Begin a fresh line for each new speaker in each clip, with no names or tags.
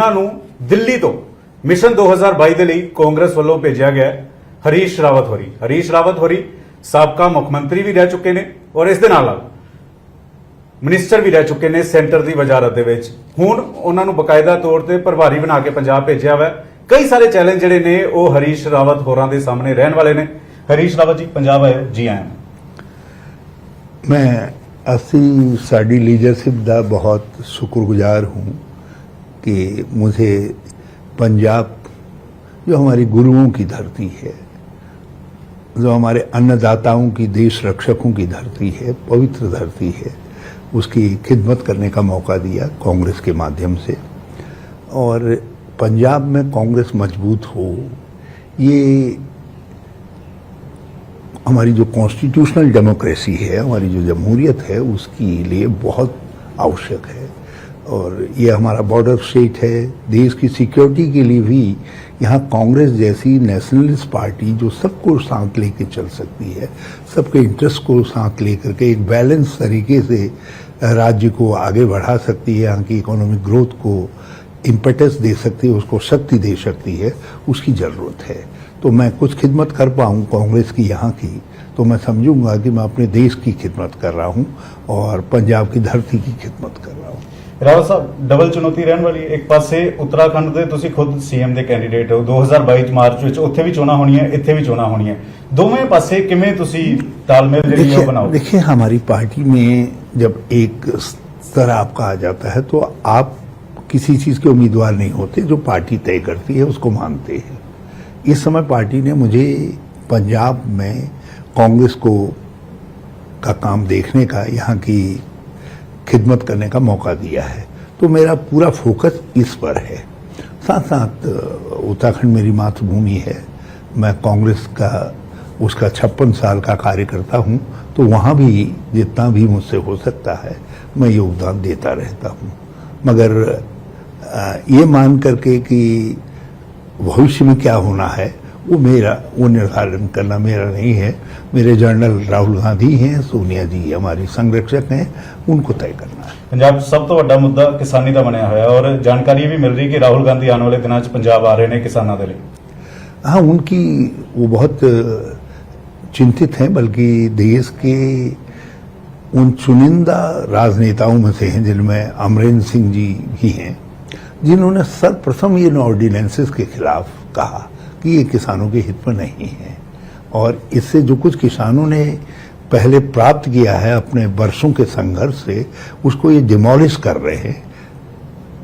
ਨੂੰ ਦਿੱਲੀ ਤੋਂ ਮਿਸ਼ਨ 2022 ਦੇ ਲਈ ਕਾਂਗਰਸ ਵੱਲੋਂ ਭੇਜਿਆ ਗਿਆ ਹਰੀਸ਼ ਰਾਵਤ ਹੋਰੀ ਸਾਬਕਾ ਮੁੱਖ ਮੰਤਰੀ ਵੀ ਰਹਿ ਚੁੱਕੇ ਨੇ ਔਰ ਇਸ ਦੇ ਨਾਲ ਮਿਨਿਸਟਰ ਵੀ ਰਹਿ ਚੁੱਕੇ ਨੇ ਸੈਂਟਰ ਦੀ ਵਜ਼ਾਰਤ ਦੇ ਵਿੱਚ। ਹੁਣ ਉਹਨਾਂ ਨੂੰ ਬਕਾਇਦਾ ਤੌਰ ਤੇ ਪ੍ਰਭਾਰੀ ਬਣਾ ਕੇ ਪੰਜਾਬ ਭੇਜਿਆ ਹੋਇਆ। ਕਈ ਸਾਰੇ ਚੈਲੰਜ ਜਿਹੜੇ ਨੇ ਉਹ ਹਰੀਸ਼ ਰਾਵਤ ਹੋਰਾਂ ਦੇ ਸਾਹਮਣੇ ਰਹਿਣ ਵਾਲੇ ਨੇ। ਹਰੀਸ਼ ਰਾਵਤ ਜੀ ਪੰਜਾਬ ਆਏ, ਜੀ ਆਇਆਂ।
मैं साड़ी लीडरशिप का बहुत शुक्रगुजार हूँ कि मुझे पंजाब जो हमारी गुरुओं की धरती है, जो हमारे अन्नदाताओं की, देश रक्षकों की धरती है, पवित्र धरती है, उसकी खिदमत करने का मौका दिया कांग्रेस के माध्यम से। और पंजाब में कांग्रेस मजबूत हो, ये हमारी जो कॉन्स्टिट्यूशनल डेमोक्रेसी है, हमारी जो जमहूरियत है, उसके लिए बहुत आवश्यक है। और ये हमारा बॉर्डर स्टेट है, देश की सिक्योरिटी के लिए भी यहाँ कांग्रेस जैसी नेशनलिस्ट पार्टी जो सबको साथ लेके चल सकती है, सबके इंटरेस्ट को साथ लेकर के एक बैलेंस तरीके से राज्य को आगे बढ़ा सकती है, यहाँ की इकोनॉमिक ग्रोथ को इम्पेटस दे सकती है, उसको शक्ति दे सकती है, उसकी ज़रूरत है। तो मैं कुछ खिदमत कर पाऊँ कांग्रेस की यहाँ की, तो मैं समझूंगा कि मैं अपने देश की खिदमत कर रहा हूँ और पंजाब की धरती की खिदमत कर रहा हूँ।
ਰਾਵਤ ਸਾਹਿਬ, ਡਬਲ ਚੁਣੌਤੀ ਰਹਿਣ ਵਾਲੀ। ਇੱਕ ਪਾਸੇ ਉੱਤਰਾਖੰਡ ਦੇ ਤੁਸੀਂ ਖੁਦ ਸੀਐਮ ਦੇ ਕੈਂਡੀਡੇਟ ਹੋ, 2022 ਮਾਰਚ ਵਿੱਚ ਉੱਥੇ ਵੀ ਚੋਣਾਂ ਹੋਣੀਆਂ, ਇੱਥੇ ਵੀ ਚੋਣਾਂ ਹੋਣੀਆਂ। ਦੋਵੇਂ ਪਾਸੇ ਕਿਵੇਂ ਤੁਸੀਂ ਤਾਲਮੇਲ ਜਿਹੜੀ ਉਹ ਬਣਾਓਗੇ?
देखिए, हमारी पार्टी में जब एक स्तर आपका आ जाता है तो आप किसी चीज़ के उम्मीदवार नहीं होते, जो पार्टी तय करती है उसको मानते हैं। इस समय पार्टी ने मुझे पंजाब में कांग्रेस का काम देखने का, यहाँ की खिदमत करने का मौका दिया है, तो मेरा पूरा फोकस इस पर है। साथ साथ उत्तराखंड मेरी मातृभूमि है, मैं कांग्रेस का उसका 56 साल का कार्यकर्ता हूँ, तो वहाँ भी जितना भी मुझसे हो सकता है मैं योगदान देता रहता हूँ। मगर ये मान करके कि भविष्य में क्या होना है वो निर्धारण करना मेरा नहीं है। मेरे जनरल राहुल गांधी हैं, सोनिया जी हमारी संरक्षक हैं, उनको तय करना है।
पंजाब सब तो बड़ा मुद्दा किसानी का बनया हुआ और जानकारी भी मिल रही कि राहुल गांधी आने वाले दिनों पंजाब आ रहे हैं किसानों के लिए।
हाँ, उनकी वो बहुत चिंतित हैं, बल्कि देश के उन चुनिंदा राजनेताओं में से हैं जिनमें अमरेंद्र सिंह जी भी हैं, जिन्होंने सर्वप्रथम ये ऑर्डिनेंसेस के खिलाफ कहा कि ये किसानों के हित में नहीं है। और इससे जो कुछ किसानों ने पहले प्राप्त किया है अपने वर्षों के संघर्ष से, उसको ये डिमोलिश कर रहे हैं।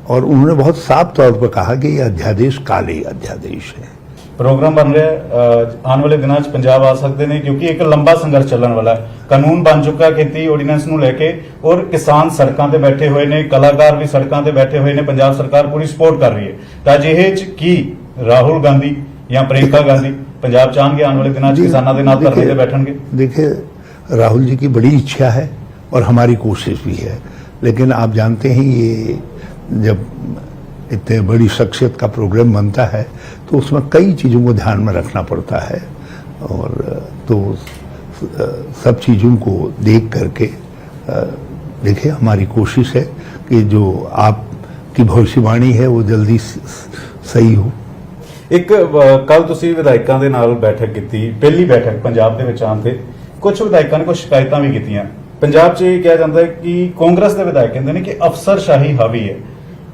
और उन्होंने बहुत साफ तौर पर कहा कि ये अध्यादेश काले अध्यादेश है।
प्रोग्राम बन रहा है, आने वाले दिनों पंजाब आ सकते हैं क्योंकि एक लंबा संघर्ष चलने वाला है। कानून बन चुका खेती ऑर्डीनेंस नूं लेके और किसान सड़कों ते बैठे हुए ने, कलाकार भी सड़कों ते बैठे हुए ने, पंजाब सरकार पूरी सपोर्ट कर रही है। तो अजिहे की राहुल गांधी या प्रियंका गांधी पंजाब चाहणगे आने वाले दिनों किसानों के नाल धरने ते बैठणगे?
देखिए, राहुल जी की बड़ी इच्छा है और हमारी कोशिश भी है, लेकिन आप जानते हैं ये जब इतने बड़ी शख्सियत का प्रोग्राम बनता है तो उसमें कई चीज़ों को ध्यान में रखना पड़ता है। और तो सब चीज़ों को देख करके देखिए, हमारी कोशिश है कि जो आपकी भविष्यवाणी है वो जल्दी सही हो।
एक कल तुसी विधायकों के नाल बैठक की, पहली बैठक पंजाब दे विच आउण ते कुछ विधायकों ने कुछ शिकायतां भी कीतियां। पंजाब 'च ये कहा जाता है कि कांग्रेस के विधायक कहते हैं कि अफसरशाही हावी है।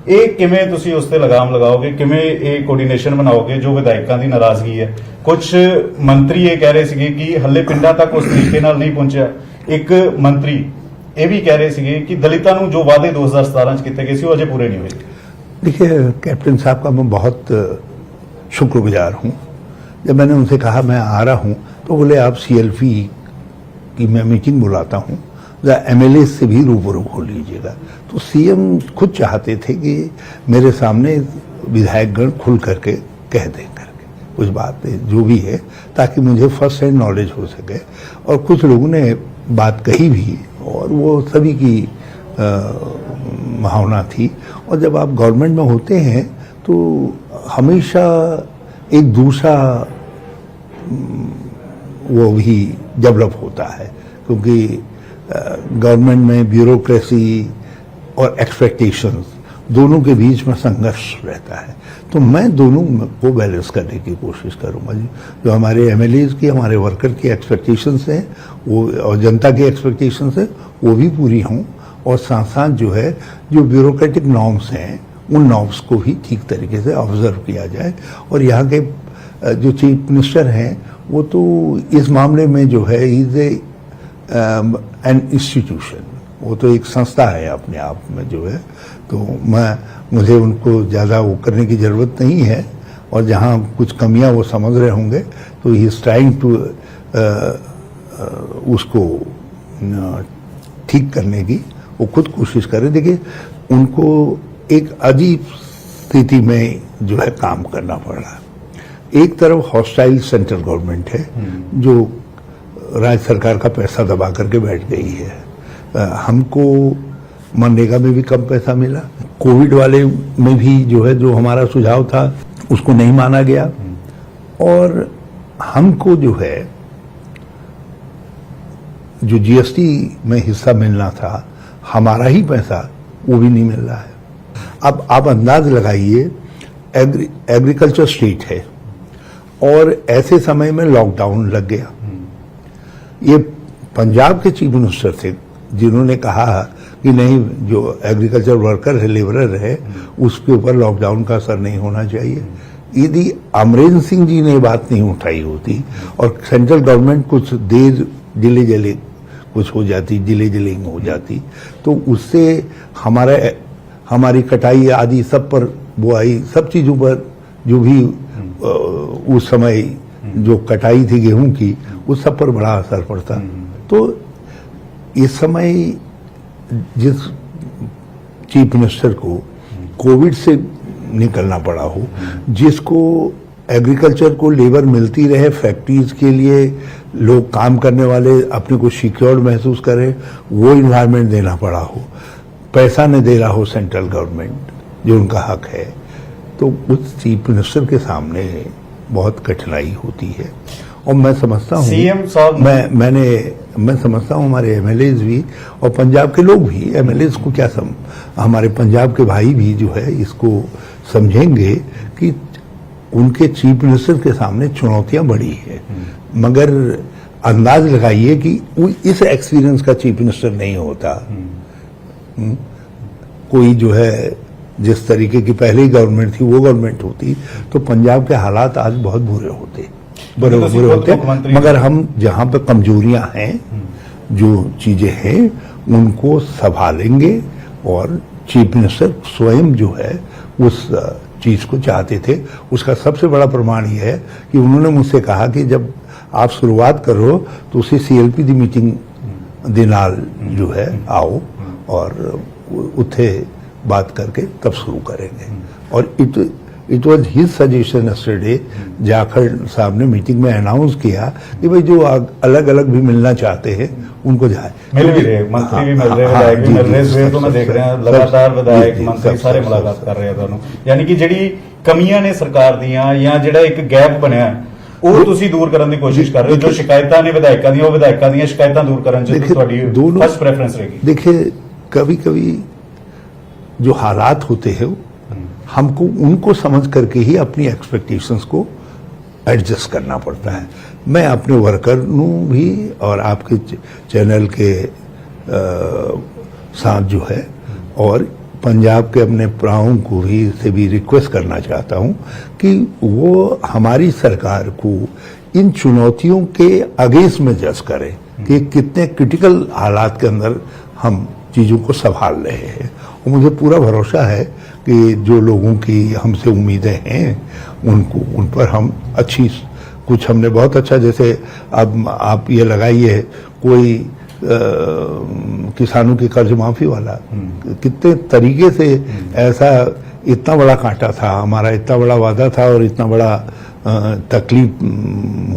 ये किवें तुसी उस ते लगाम लगाओगे, किवें ये कोऑर्डिनेशन बनाओगे जो विधायकों की नाराजगी है? कुछ मंत्री ये कह रहे थे कि हले पिंडां तक उस तरीके नाल नहीं पहुंचा। एक मंत्री ये भी कह रहे थे कि दलितां नूं जो वादे 2017 च कीते गए सी वो अजे पूरे नहीं हुए।
देखिए, कैप्टन साहब का मैं बहुत शुक्रगुजार हूँ। जब मैंने उनसे कहा मैं आ रहा हूँ तो बोले आप CLP की मैं मीटिंग बुलाता हूँ, MLA से भी रूबरू हो लीजिएगा। तो CM खुद चाहते थे कि मेरे सामने विधायकगण खुल करके कह दें करके कुछ बात जो भी है, ताकि मुझे फर्स्ट हैंड नॉलेज हो सके। और कुछ लोगों ने बात कही भी और वो सभी की भावना थी। और जब आप गवर्नमेंट में होते हैं तो हमेशा एक दूसरा वो भी डेवलप होता है, क्योंकि गवर्नमेंट में ब्यूरोक्रेसी और एक्सपेक्टेशंस दोनों के बीच में संघर्ष रहता है। तो मैं दोनों को बैलेंस करने की कोशिश करूंगा। जो हमारे एमएलएज की, हमारे वर्कर की एक्सपेक्टेशंस हैं वो, और जनता की एक्सपेक्टेशंस है वो भी पूरी हों, और साथ साथ जो है जो ब्यूरोक्रेटिक नॉर्म्स हैं उन नॉर्म्स को भी ठीक तरीके से ऑब्जर्व किया जाए। और यहाँ के जो चीफ मिनिस्टर हैं वो तो इस मामले में जो है इज एन इंस्टीट्यूशन, वो तो एक संस्था है अपने आप में जो है। तो मुझे उनको ज़्यादा वो करने की ज़रूरत नहीं है, और जहाँ कुछ कमियाँ वो समझ रहे होंगे तो ही इज़ ट्राइंग टू उसको ठीक करने की वो खुद कोशिश करें। देखिए उनको एक अजीब स्थिति में जो है काम करना पड़ रहा है। एक तरफ हॉस्टाइल सेंट्रल गवर्नमेंट है जो राज्य सरकार का पैसा दबा करके बैठ गई है। हमको मनरेगा में भी कम पैसा मिला, कोविड वाले में भी जो है जो हमारा सुझाव था उसको नहीं माना गया, और हमको जो है जो जीएसटी में हिस्सा मिलना था हमारा ही पैसा वो भी नहीं मिल रहा है। अब आप अंदाज लगाइए, एग्रीकल्चर स्टेट है और ऐसे समय में लॉकडाउन लग गया। ये पंजाब के चीफ मिनिस्टर थे जिन्होंने कहा कि नहीं, जो एग्रीकल्चर वर्कर है, लेबरर है, उसके ऊपर लॉकडाउन का असर नहीं होना चाहिए। यदि अमरेंद्र सिंह जी ने बात नहीं उठाई होती और सेंट्रल गवर्नमेंट कुछ देर डिले कुछ हो जाती, डिलेइंग हो जाती, तो उससे हमारी कटाई आदि सब पर, बुआई सब चीज़ों पर जो भी उस समय जो कटाई थी गेहूं की, उस सब पर बड़ा असर पड़ता। तो इस समय जिस चीफ मिनिस्टर को कोविड से निकलना पड़ा हो, जिसको एग्रीकल्चर को लेबर मिलती रहे, फैक्ट्रीज के लिए लोग काम करने वाले अपने को सिक्योर्ड महसूस करें, वो इन्वायरमेंट देना पड़ा हो, पैसा नहीं दे रहा हो सेंट्रल गवर्नमेंट जो उनका हक है, तो उस चीफ मिनिस्टर के सामने बहुत कठिनाई होती है। और मैं समझता हूँ
सीएम साहब,
मैं समझता हूँ हमारे एमएलएज भी और पंजाब के लोग भी, एमएलएज को क्या हमारे पंजाब के भाई भी जो है इसको समझेंगे कि उनके चीफ मिनिस्टर के सामने चुनौतियां बड़ी है। मगर अंदाज लगाइए कि इस एक्सपीरियंस का चीफ मिनिस्टर नहीं होता। कोई जो है जिस तरीके की पहले ही गवर्नमेंट थी वो गवर्नमेंट होती तो पंजाब के हालात आज बहुत बुरे होते, बुरे होते। मगर हम जहां पर कमजोरियां हैं, जो चीजें हैं उनको संभालेंगे, और चीफ मिनिस्टर स्वयं जो है उस चीज को चाहते थे। उसका सबसे बड़ा प्रमाण यह है कि उन्होंने मुझसे कहा कि जब आप शुरुआत करो तो उसी सीएलपी दी मीटिंग दे नाल जो है आओ और उठे बात करके तब शुरू करेंगे। और it was his suggestion yesterday, Jakhar साहब ने मीटिंग में अनाउंस किया कि भाई जो अलग अलग भी मिलना चाहते हैं उनको जाए।
मिल भी रहे, मंत्री भी मिल रहे, विधायक भी मिल रहे, सवेर तो मैं देख रहा लगातार विधायक मंत्री सारे मुलाकात कर रहे हैं ਤੁਹਾਨੂੰ। यानी कि ਜਿਹੜੀ ਕਮੀਆਂ ਨੇ ਸਰਕਾਰ ਦੀਆਂ ਜਾਂ ਜਿਹੜਾ ਇੱਕ ਗੈਪ ਬਣਿਆ ਉਹ ਤੁਸੀਂ ਦੂਰ ਕਰਨ ਦੀ ਕੋਸ਼ਿਸ਼ ਕਰ ਰਹੇ ਹੋ। ਜੋ ਸ਼ਿਕਾਇਤਾਂ ਨੇ ਵਿਧਾਇਕਾਂ ਦੀਆਂ, ਉਹ ਵਿਧਾਇਕਾਂ ਦੀਆਂ ਸ਼ਿਕਾਇਤਾਂ ਦੂਰ ਕਰਨ ਚ ਤੁਹਾਡੀ ਫਸਟ प्रेफरेंस रहेगी।
देखिए कभी कभी जो हालात होते हैं हमको उनको समझ करके ही अपनी एक्सपेक्टेशंस को एडजस्ट करना पड़ता है। मैं अपने वर्कर नू भी और आपके चैनल के साथ जो है और पंजाब के अपने प्राओं को भी से भी रिक्वेस्ट करना चाहता हूं कि वो हमारी सरकार को इन चुनौतियों के अगेंस्ट में जज करें कि कितने क्रिटिकल हालात के अंदर हम चीज़ों को संभाल रहे हैं। और मुझे पूरा भरोसा है कि जो लोगों की हमसे उम्मीदें हैं उन पर हम अच्छी, कुछ हमने बहुत अच्छा, जैसे अब आप ये लगाइए कोई किसानों की कर्ज माफी वाला, कितने तरीके से ऐसा इतना बड़ा कांटा था, हमारा इतना बड़ा वादा था और इतना बड़ा तकलीफ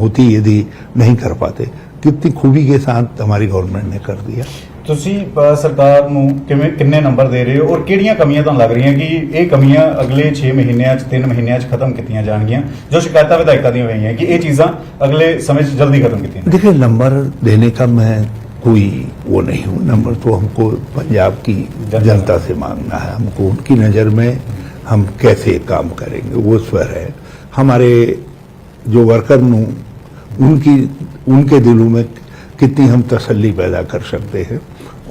होती यदि नहीं कर पाते, कितनी खूबी के साथ हमारी गवर्नमेंट ने कर दिया।
ਤੁਸੀਂ ਸਰਕਾਰ ਨੂੰ ਕਿੰਨੇ ਨੰਬਰ ਦੇ ਰਹੇ ਹੋ ਔਰ ਕਿਹੜੀਆਂ ਕਮੀਆਂ ਤੁਹਾਨੂੰ ਲੱਗ ਰਹੀਆਂ ਕਿ ਇਹ ਕਮੀਆਂ ਅਗਲੇ 6 ਮਹੀਨਿਆਂ 'ਚ 3 ਮਹੀਨਿਆਂ 'ਚ ਖਤਮ ਕੀਤੀਆਂ ਜਾਣਗੀਆਂ, ਜੋ ਸ਼ਿਕਾਇਤਾਂ ਵਿਧਾਇਕਾਂ ਦੀਆਂ ਹੋਈਆਂ ਕਿ ਇਹ ਚੀਜ਼ਾਂ ਅਗਲੇ ਸਮੇਂ 'ਚ ਜਲਦੀ ਖਤਮ ਕੀਤੀਆਂ?
देखिए नंबर देने का मैं कोई वो नहीं हूँ। नंबर तो हमको पंजाब की जनता से मांगना है, हमको उनकी नज़र में हम कैसे काम करेंगे वो स्वर है। हमारे जो वर्कर उनके दिलों में कितनी हम तसल्ली पैदा कर सकते हैं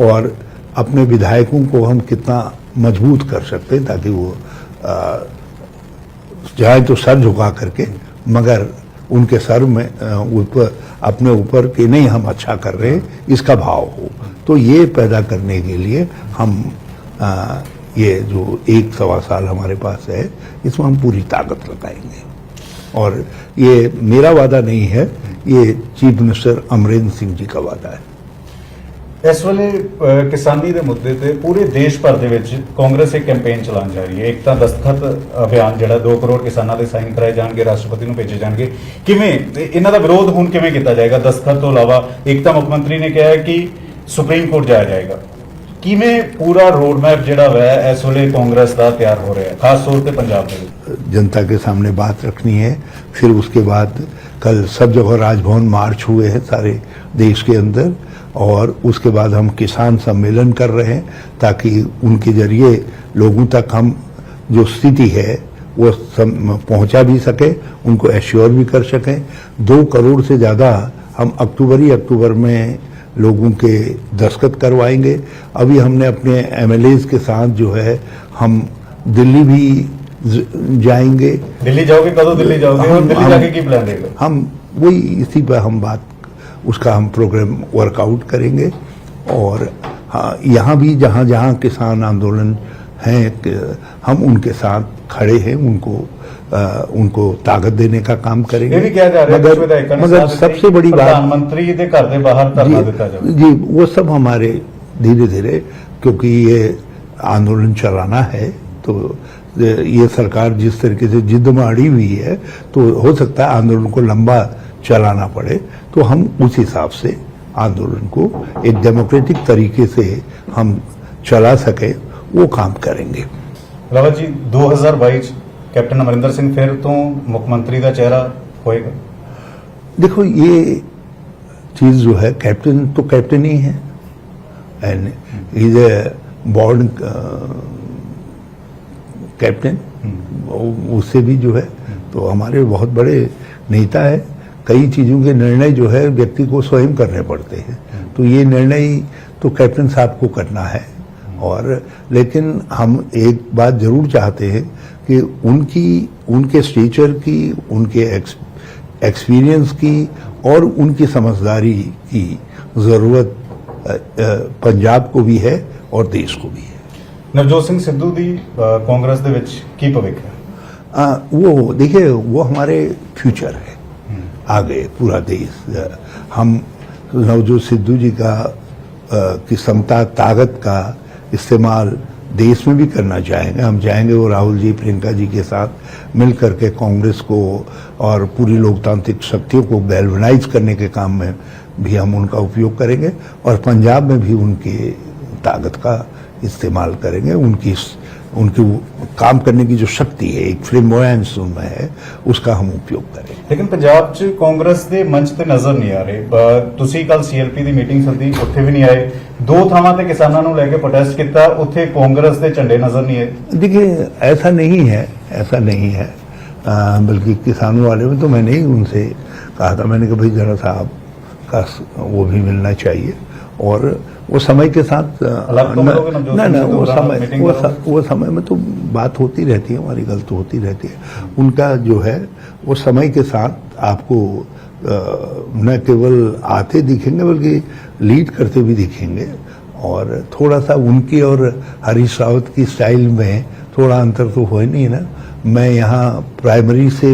और अपने विधायकों को हम कितना मजबूत कर सकते हैं ताकि वो जाए तो सर झुका करके, मगर उनके सर में ऊपर अपने ऊपर कि नहीं हम अच्छा कर रहे हैं इसका भाव हो। तो ये पैदा करने के लिए हम ये जो 1-1.25 साल हमारे पास है इसमें हम पूरी ताकत लगाएंगे। और ये मेरा वादा नहीं है, ये चीफ मिनिस्टर अमरिंदर सिंह जी का वादा है।
ਇਸ ਵੇਲੇ ਕਿਸਾਨੀ ਦੇ ਮੁੱਦੇ ਤੇ ਪੂਰੇ ਦੇਸ਼ ਭਰ ਦੇ ਵਿੱਚ ਕਾਂਗਰਸ ਇੱਕ ਕੈਂਪੇਨ ਚਲਾਉਣ ਜਾ ਰਹੀ ਹੈ। ਇੱਕ ਤਾਂ ਦਸਤਖਤ ਅਭਿਆਨ ਜਿਹੜਾ 2 ਕਰੋੜ ਕਿਸਾਨਾਂ ਦੇ ਸਾਈਨ ਕਰਾਏ ਜਾਣਗੇ, ਰਾਸ਼ਟਰਪਤੀ ਨੂੰ ਭੇਜੇ ਜਾਣਗੇ। ਕਿਵੇਂ ਇਹਨਾਂ ਦਾ ਵਿਰੋਧ ਹੁਣ ਕਿਵੇਂ ਕੀਤਾ ਜਾਏਗਾ? ਦਸਤਖਤ ਤੋਂ ਇਲਾਵਾ ਇੱਕ ਤਾਂ ਮੁੱਖ ਮੰਤਰੀ ਨੇ ਕਿਹਾ ਹੈ ਕਿ ਸੁਪਰੀਮ ਕੋਰਟ ਜਾਇਆ ਜਾਏਗਾ। ਕਿਵੇਂ ਪੂਰਾ ਰੋਡ ਮੈਪ ਜਿਹੜਾ ਹੈ ਇਸ ਵੇਲੇ ਕਾਂਗਰਸ ਦਾ ਤਿਆਰ ਹੋ ਰਿਹਾ ਹੈ, ਖਾਸ ਤੌਰ ਤੇ ਪੰਜਾਬ ਦੇ ਵਿੱਚ?
जनता के सामने बात रखनी है। फिर उसके बाद कल सब जगह राजभवन मार्च हुए हैं सारे देश के अंदर, और उसके बाद हम किसान सम्मेलन कर रहे हैं ताकि उनके जरिए लोगों तक हम जो स्थिति है वो पहुंचा भी सके, उनको एश्योर भी कर सकें। 2 करोड़ से ज़्यादा हम अक्टूबर में लोगों के दस्तखत करवाएंगे। अभी हमने अपने एमएलएज के साथ जो है हम दिल्ली भी जाएंगे।
दिल्ली जाओगे? कदों दिल्ली जाओगे और दिल्ली जाके की प्लान रहेगा? हम
वही इसी पर हम बात उसका हम प्रोग्राम वर्कआउट करेंगे। और हाँ, यहाँ भी जहाँ जहाँ किसान आंदोलन हैं हम उनके साथ खड़े हैं, उनको ताकत देने का काम करेंगे।
ये भी किया जा रहा है
मगर सबसे बड़ी बात
प्रधानमंत्री के घर के बाहर धरना देता जाए
जी, वो सब हमारे धीरे धीरे, क्योंकि ये आंदोलन चलाना है तो ये सरकार जिस तरीके से जिद में अड़ी हुई है तो हो सकता है आंदोलन को लंबा चलाना पड़े, तो हम उस हिसाब से आंदोलन को एक डेमोक्रेटिक तरीके से हम चला सके वो काम करेंगे।
रावत जी, 2022 कैप्टन अमरिंदर सिंह फिर तो मुख्यमंत्री का चेहरा होएगा?
देखो, ये चीज जो है, कैप्टन तो कैप्टन ही है and is a born captain. उससे भी जो है तो हमारे बहुत बड़े नेता है। कई चीजों के निर्णय जो है व्यक्ति को स्वयं करने पड़ते हैं, तो ये निर्णय तो कैप्टन साहब को करना है। और लेकिन हम एक बात जरूर चाहते हैं कि उनके स्टेचर की, उनके एक्सपीरियंस की और उनकी समझदारी की जरूरत पंजाब को भी है और देश को भी है।
नवजोत सिंह सिद्धू दी कांग्रेस दे विच की भविष्य है?
वो देखिए, वो हमारे फ्यूचर है, आगे पूरा देश। हम नवजोत सिद्धू जी का की क्षमता, ताकत का इस्तेमाल देश में भी करना चाहेंगे। हम चाहेंगे वो राहुल जी, प्रियंका जी के साथ मिल करके कांग्रेस को और पूरी लोकतांत्रिक शक्तियों को गैल्वेनाइज करने के काम में भी हम उनका उपयोग करेंगे, और पंजाब में भी उनकी ताकत का इस्तेमाल करेंगे। उनकी काम करने की जो शक्ति है, एक फ्लेमोयंस उनमें है, उसका हम उपयोग करें।
लेकिन पंजाब च कांग्रेस के मंच ते नजर नहीं आ रहे। तुसी कल सीएलपी की मीटिंग सदी, उत्थे भी नहीं आए। 2 थावां ते किसानां नूं लेके प्रोटेस्ट किया, उत्थे कांग्रेस के झंडे नजर नहीं आए।
देखिए, ऐसा नहीं है, बल्कि किसानों वाले में तो मैंने ही उनसे कहा था, मैंने कहा भाई जरा साहब का वो भी मिलना चाहिए। और वो समय के साथ वो समय में तो बात होती रहती है, हमारी गलत होती रहती है। उनका जो है वो समय के साथ आपको न केवल आते दिखेंगे बल्कि लीड करते भी दिखेंगे। और थोड़ा सा उनकी और हरीश रावत की स्टाइल में थोड़ा अंतर तो हो ही नहीं ना। मैं यहाँ प्राइमरी से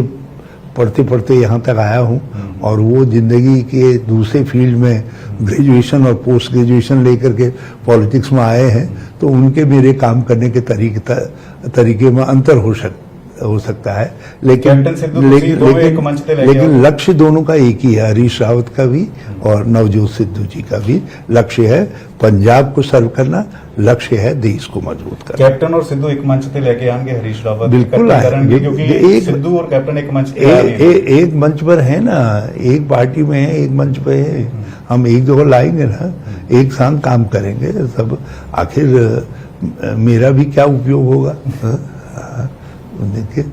पढ़ते पढ़ते यहाँ तक आया हूँ, और वो जिंदगी के दूसरे फील्ड में ग्रेजुएशन और पोस्ट ग्रेजुएशन लेकर के पॉलिटिक्स में आए हैं, तो उनके मेरे काम करने के तरीके में अंतर हो सकता है, लेकिन
कैप्टन सिद्धू ਤੁਸੀਂ ਦੋਵੇਂ ਇੱਕ ਮੰਚ ਤੇ ਲੈ ਕੇ
लेकिन
ਆਓ।
लक्ष्य दोनों का एक ही है, हरीश रावत का भी और नवजोत सिद्धू जी का भी लक्ष्य है पंजाब को सर्व करना, लक्ष्य है देश को मजबूत करना।
कैप्टन और सिद्धू एक मंच पे लेके आएंगे हरीश रावत
बिल्कुल
इकट्ठे
आएंगे।
करेंगे, क्योंकि
एक-
सिद्धू और कैप्टन एक मंच पे आ रहे हैं।
एक मंच पर है ना, एक पार्टी में है, एक मंच पे है, हम एक जगह लाएंगे ना, एक साथ काम करेंगे सब। आखिर मेरा भी क्या उपयोग होगा? देखिए,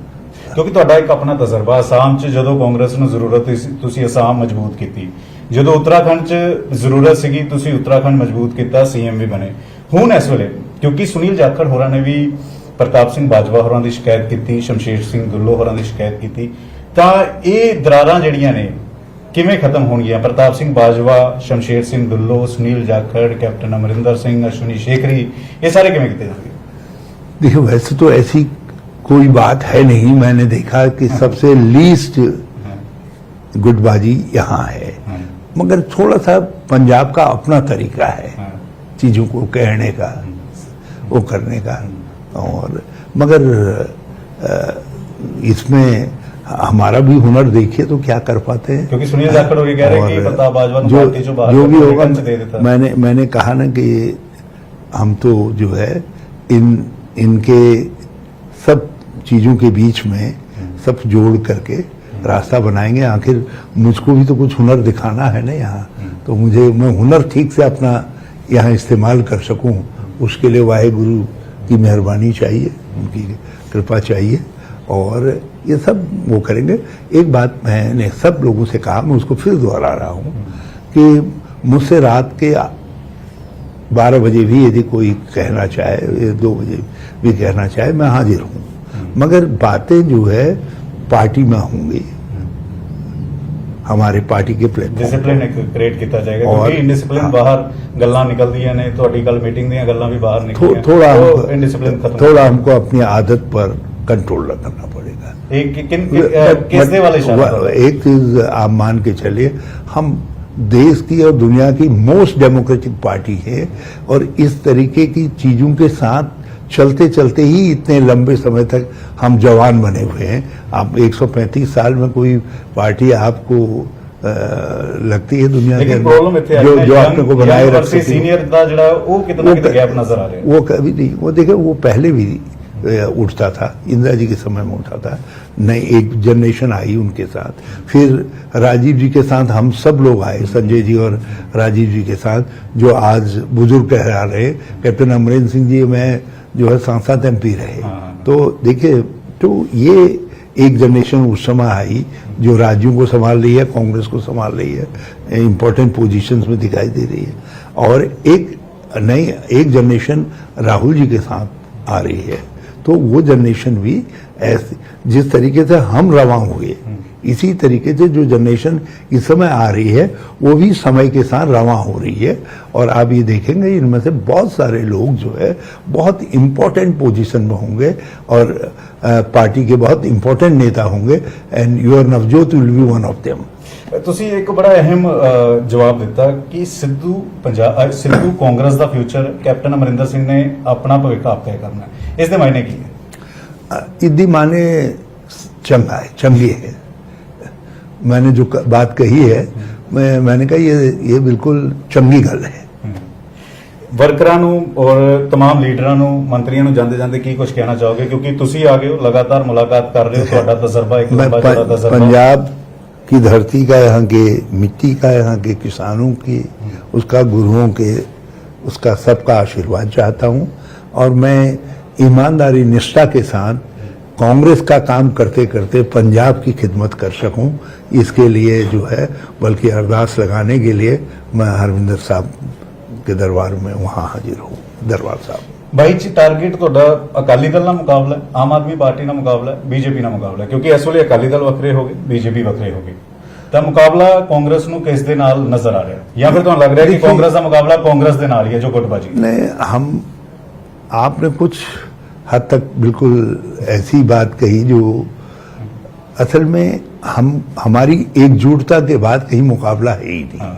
ਕਿਉਂਕਿ ਤੁਹਾਡਾ ਇੱਕ ਆਪਣਾ ਤਜਰਬਾ ਅਸਾਮ 'ਚ ਜਦੋਂ ਕਾਂਗਰਸ ਨੂੰ ਜ਼ਰੂਰਤ ਸੀ ਤੁਸੀਂ ਅਸਾਮ ਮਜ਼ਬੂਤ ਕੀਤੀ, ਜਦੋਂ ਉੱਤਰਾਖੰਡ 'ਚ ਜ਼ਰੂਰਤ ਸੀਗੀ ਤੁਸੀਂ ਉੱਤਰਾਖੰਡ ਮਜ਼ਬੂਤ ਕੀਤਾ, ਸੀਐਮ ਵੀ ਬਣੇ। ਹੁਣ ਇਸ ਵੇਲੇ ਕਿਉਂਕਿ ਸੁਨੀਲ ਜਾਖੜ ਹੋਰਾਂ ਨੇ ਵੀ ਪ੍ਰਤਾਪ ਸਿੰਘ ਬਾਜਵਾ ਹੋਰਾਂ ਦੀ ਸ਼ਿਕਾਇਤ ਕੀਤੀ, ਸ਼ਮਸ਼ੇਰ ਸਿੰਘ ਦੁੱਲੋ ਹੋਰਾਂ ਦੀ ਸ਼ਿਕਾਇਤ ਕੀਤੀ, ਤਾਂ ਇਹ ਦਰਾਰਾਂ ਜਿਹੜੀਆਂ ਨੇ ਕਿਵੇਂ ਖਤਮ ਹੋਣਗੀਆਂ? ਪ੍ਰਤਾਪ ਸਿੰਘ ਬਾਜਵਾ, ਸ਼ਮਸ਼ੇਰ ਸਿੰਘ ਦੁੱਲੋ, ਸੁਨੀਲ ਜਾਖੜ, ਕੈਪਟਨ ਅਮਰਿੰਦਰ ਸਿੰਘ, ਅਸ਼ਵਨੀ ਸ਼ੇਖਰੀ, ਇਹ ਸਾਰੇ ਕਿਵੇਂ ਕੀਤੇ ਜਾਣਗੇ?
देखिए वैसे तो ऐसी कोई बात है नहीं, मैंने देखा कि सबसे लीस्ट गुटबाजी यहाँ है, मगर थोड़ा सा पंजाब का अपना तरीका है चीजों को कहने का, वो करने का, और मगर इसमें हमारा भी हुनर देखिए तो क्या कर पाते हैं।
क्योंकि सुनील जाखड़ ये कह रहे हैं कि
और
प्रताप बाजवा ने
जो
पार्टी जो बाहर
जो भी
कर
होगा,
दे देता।
मैंने कहा ना कि हम तो जो है इनके सब चीजों के बीच में सब जोड़ करके रास्ता बनाएंगे। आखिर मुझको भी तो कुछ हुनर दिखाना है ना यहाँ, तो मैं हुनर ठीक से अपना यहाँ इस्तेमाल कर सकूं, उसके लिए वाहेगुरु की मेहरबानी चाहिए, उनकी कृपा चाहिए, और ये सब वो करेंगे। एक बात मैंने सब लोगों से कहा, मैं उसको फिर दोहरा रहा हूँ कि मुझसे रात के 12 बजे भी यदि कोई कहना चाहे, 2 बजे भी कहना चाहे, मैं हाजिर हूँ, मगर बातें जो है पार्टी में होंगी, हमारे पार्टी के प्लेटफॉर्म।
डिसिप्लिन क्रिएट किया जाएगा,
और-
क्योंकि इनडिसिप्लिन
हाँ।
बाहर गल्लां निकलदियां ने, ਤੁਹਾਡੀ ਕੱਲ ਮੀਟਿੰਗ ਦੀਆਂ ਗੱਲਾਂ ਵੀ ਬਾਹਰ ਨਿਕਲੀਆਂ,
थोड़ा
इनडिसिप्लिन खत्म
थोड़ा हमको अपनी आदत पर कंट्रोल करना पड़ेगा।
किसने वाले इशारा?
एक चीज आप मान के चलिए, हम देश की और दुनिया की मोस्ट डेमोक्रेटिक पार्टी है, और इस तरीके की चीजों के साथ चलते चलते ही इतने लंबे समय तक हम जवान बने हुए हैं। आप 135 साल में कोई पार्टी आपको लगती है दुनिया के
लेकिन प्रॉब्लम इतने
जो आपने को बनाए रख सकती है?
सीनियर ਦਾ ਜਿਹੜਾ ਉਹ ਕਿਤਨਾ ਕਿਤੇ ਗੈਪ ਨਜ਼ਰ ਆ ਰਿਹਾ है।
वो कभी नहीं, वो देखे वो पहले भी उठता था, इंदिरा जी के समय में उठा था, नई एक जनरेशन आई उनके साथ, फिर राजीव जी के साथ हम सब लोग आए, संजय जी और राजीव जी के साथ, जो आज बुजुर्ग कह रहे, कैप्टन अमरिंदर सिंह जी में जो है सांसद एमपी रहे। तो देखिए, तो ये एक जनरेशन उस समय आई जो राज्यों को संभाल रही है, कांग्रेस को संभाल रही है, इंपॉर्टेंट पोजीशंस में दिखाई दे रही है, और एक जनरेशन राहुल जी के साथ आ रही है। तो वो जनरेशन भी ऐसे, जिस तरीके से हम रवा हुए, इसी तरीके से जो जनरेशन इस समय आ रही है वो भी समय के साथ रवा हो रही है। और आप ये देखेंगे इनमें से बहुत सारे लोग जो है बहुत इंपॉर्टेंट पोजीशन में होंगे, और पार्टी के बहुत इंपॉर्टेंट नेता होंगे, and your Navjot will be one of them.
ਤੁਸੀਂ ਇੱਕ ਬੜਾ ਅਹਿਮ ਜਵਾਬ ਦਿੱਤਾ ਕਿ ਸਿੱਧੂ ਕਾਂਗਰਸ ਦਾ ਫਿਊਚਰ, ਕੈਪਟਨ ਅਮਰਿੰਦਰ ਸਿੰਘ ਨੇ ਆਪਣਾ ਭਵਿੱਖ ਆਪ ਤੈਅ ਕਰਨਾ ਹੈ। ਇਸ ਦੇ ਮਾਇਨੇ ਕੀ ਹੈ?
इदी माने चंगा है, चंगी है। मैंने जो बात कही है, मैंने कहा ये बिल्कुल चंगी गल है।
ਵਰਕਰਾਂ ਨੂੰ ਔਰ तमाम ਲੀਡਰਾਂ ਨੂੰ, ਮੰਤਰੀਆਂ ਨੂੰ ਜਾਂਦੇ ਜਾਂਦੇ ਕੀ ਕੁਝ ਕਹਿਣਾ ਚਾਹੋਗੇ? ਕਿਉਂਕਿ ਤੁਸੀਂ ਆ ਗਏ ਹੋ, ਲਗਾਤਾਰ ਮੁਲਾਕਾਤ ਕਰ ਰਹੇ ਹੋ, ਤੁਹਾਡਾ ਤਜਰਬਾ ਇੱਕ
मैं
ਲੰਬਾ ਚੌੜਾ ਤਜਰਬਾ।
पंजाब की धरती का, यहाँ के मिट्टी का, यहाँ के किसानों की, उसका गुरुओं के, उसका सबका आशीर्वाद चाहता हूँ, और मैं ईमानदारी निष्ठा के साथ कांग्रेस का काम करते करते पंजाब की खिदमत कर सकूं, इसके लिए जो है, बल्कि अरदास लगाने के लिए मैं हरविंदर साहब के दरबार में वहाँ हाजिर हूँ। दरबार साहब
ਬਾਈ ਜੀ, ਟਾਰਗੇਟ ਤੁਹਾਡਾ ਅਕਾਲੀ ਦਲ ਨਾਲ ਮੁਕਾਬਲਾ ਹੈ, ਆਮ ਆਦਮੀ ਪਾਰਟੀ ਨਾਲ ਮੁਕਾਬਲਾ ਹੈ, ਬੀਜੇਪੀ ਨਾਲ ਮੁਕਾਬਲਾ ਹੈ? ਕਿਉਂਕਿ ਇਸ ਵੇਲੇ ਅਕਾਲੀ ਦਲ ਵੱਖਰੇ ਹੋ ਗਏ, ਬੀਜੇਪੀ ਵੱਖਰੇ ਹੋ ਗਈ, ਤਾਂ ਮੁਕਾਬਲਾ ਕਾਂਗਰਸ ਨੂੰ ਕਿਸ ਦੇ ਨਾਲ ਨਜ਼ਰ ਆ ਰਿਹਾ, ਜਾਂ ਫਿਰ ਤੁਹਾਨੂੰ ਲੱਗ ਰਿਹਾ ਕਿ ਕਾਂਗਰਸ ਦਾ ਮੁਕਾਬਲਾ ਕਾਂਗਰਸ ਦੇ ਨਾਲ ਹੀ ਹੈ ਜੋ ਗੁੱਟਬਾਜੀ?
नहीं, आपने कुछ हद तक बिल्कुल ऐसी बात कही जो असल में हमारी एकजुटता के बाद कहीं मुकाबला है ही नहीं।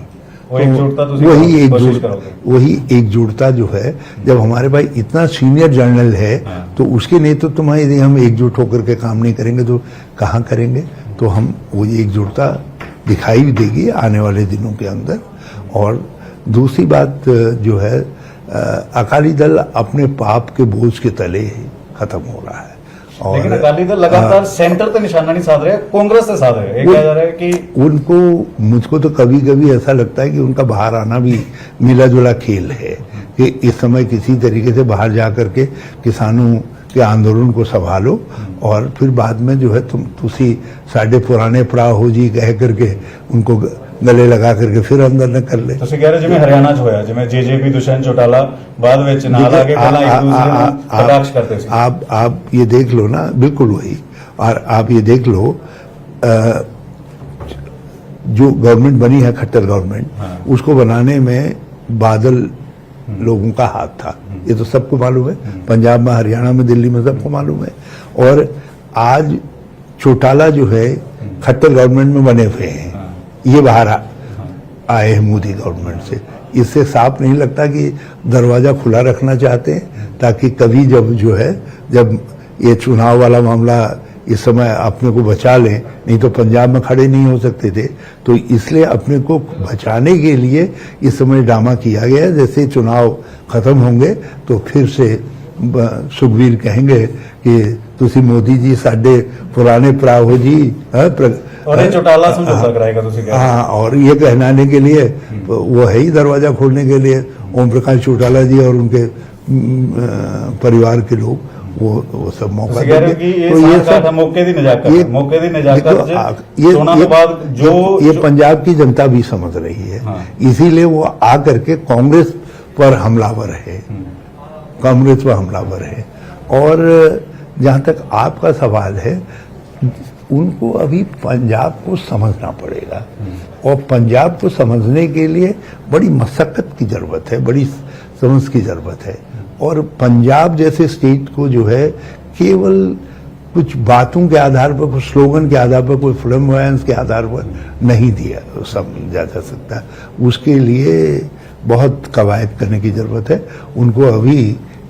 वो एकजुटता तुसी
वही
कोशिश करोगे।
वही एकजुटता जो है, जब हमारे भाई इतना सीनियर जनरल है तो उसके नेतृत्व में यदि हम एकजुट होकर के काम नहीं करेंगे तो कहाँ करेंगे। तो हम वो एकजुटता दिखाई भी देगी आने वाले दिनों के अंदर। और दूसरी बात जो है, अकाली दल अपने पाप के बोझ के तले खत्म हो रहा है। और
लेकिन अकाली दल लगातार सेंटर पे निशाना नहीं साध रहे, कांग्रेस से साध रहे हैं। कहा जा रहा है कि
उनको, मुझको तो कभी कभी ऐसा लगता है कि उनका बाहर आना भी मिला जुला खेल है, कि इस समय किसी तरीके से बाहर जा करके किसानों के आंदोलन को संभालो और फिर बाद में जो है तुसी साढ़े पुराने पड़ाव हो जी कह करके उनको गले लगा करके फिर अंदर न कर ले।
ਤੁਸੀਂ ਕਹਿ ਰਹੇ ਜਿਵੇਂ ਹਰਿਆਣਾ 'ਚ ਹੋਇਆ, ਜਿਵੇਂ ਜੇਜੇਪੀ ਦੁਸ਼ਯੰਤ ਚੌਟਾਲਾ ਬਾਅਦ ਵਿੱਚ ਨਾਲ ਆ ਕੇ ਪਹਿਲਾਂ ਇੱਕ ਦੂਸਰੇ ਨੂੰ ਕਟਾਕਸ਼ करते थे।
आप ये देख लो ना, बिल्कुल वही। और आप ये देख लो, जो गवर्नमेंट बनी है खट्टर गवर्नमेंट, उसको बनाने में बादल लोगों का हाथ था, ये तो सबको मालूम है। पंजाब में, हरियाणा में, दिल्ली में सबको मालूम है। और आज चौटाला जो है खट्टर गवर्नमेंट में बने हुए हैं, ये बाहर आए हैं मोदी गवर्नमेंट से। इससे साफ नहीं लगता कि दरवाजा खुला रखना चाहते हैं ताकि कभी जब जो है, जब ये चुनाव वाला मामला इस समय अपने को बचा लें, नहीं तो पंजाब में खड़े नहीं हो सकते थे। तो इसलिए अपने को बचाने के लिए इस समय ड्रामा किया गया है। जैसे चुनाव खत्म होंगे तो फिर से सुखबीर कहेंगे कि तुसी मोदी जी साढ़े पुराने प्राव हो जी।
और ये चौटाला समझौता कराएगा तुसी कह रहे हो।
हाँ, और ये कहनाने के लिए वो है ही दरवाजा खोलने के लिए ओम प्रकाश चौटाला जी और उनके परिवार के लोग, वो सब मौका देंगे।
तो ये सब मौके की नजाकत, मौके की नजाकत
ये पंजाब की जनता भी समझ रही है। इसीलिए वो आ करके कांग्रेस पर हमलावर है, कांग्रेस पर हमलावर है। और जहां तक आपका सवाल है, उनको अभी पंजाब को समझना पड़ेगा। और पंजाब को समझने के लिए बड़ी मशक्कत की जरूरत है, बड़ी समझ की जरूरत है। और पंजाब जैसे स्टेट को जो है केवल कुछ बातों के आधार पर, कुछ स्लोगन के आधार पर, कोई फ्लैम्बॉयंस के आधार पर नहीं दिया समझा जा सकता। उसके लिए बहुत कवायद करने की जरूरत है। उनको अभी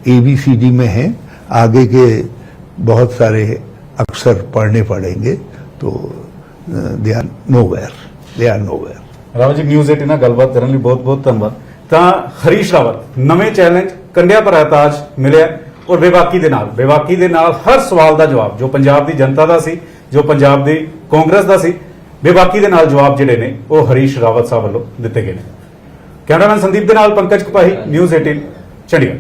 ABCD में है, आगे के बहुत सारे अक्षर पढ़ने पड़ेंगे। तो they are nowhere.
Rawat ji, news 18 ਨਾਲ ਗੱਲਬਾਤ ਕਰਨ ਲਈ ਬਹੁਤ ਬਹੁਤ ਧੰਨਵਾਦ। ਤਾਂ ਹਰੀਸ਼ ਰਾਵਤ ਨਵੇਂ ਚੈਲੰਜ ਕੰਡਿਆ ਪਰ ਤਾਜ ਮਿਲਿਆ, ਔਰ ਬੇਬਾਕੀ ਦੇ ਨਾਲ ਹਰ ਸਵਾਲ ਦਾ ਜਵਾਬ ਜੋ ਪੰਜਾਬ ਦੀ ਜਨਤਾ ਦਾ ਸੀ, ਜੋ ਪੰਜਾਬ ਦੀ ਕਾਂਗਰਸ ਦਾ ਸੀ, ਬੇਬਾਕੀ ਦੇ ਨਾਲ ਜਵਾਬ ਜਿਹੜੇ ਨੇ ਉਹ ਹਰੀਸ਼ ਰਾਵਤ ਸਾਹਿਬ ਵੱਲੋਂ ਦਿੱਤੇ ਗਏ ਨੇ। ਕੈਮਰਾਮੈਨ ਸੰਦੀਪ ਦੇ ਨਾਲ ਪੰਕਜ ਕਪਾਹੀ, न्यूज़ 18 ਚੰਡੀਗੜ੍ਹ।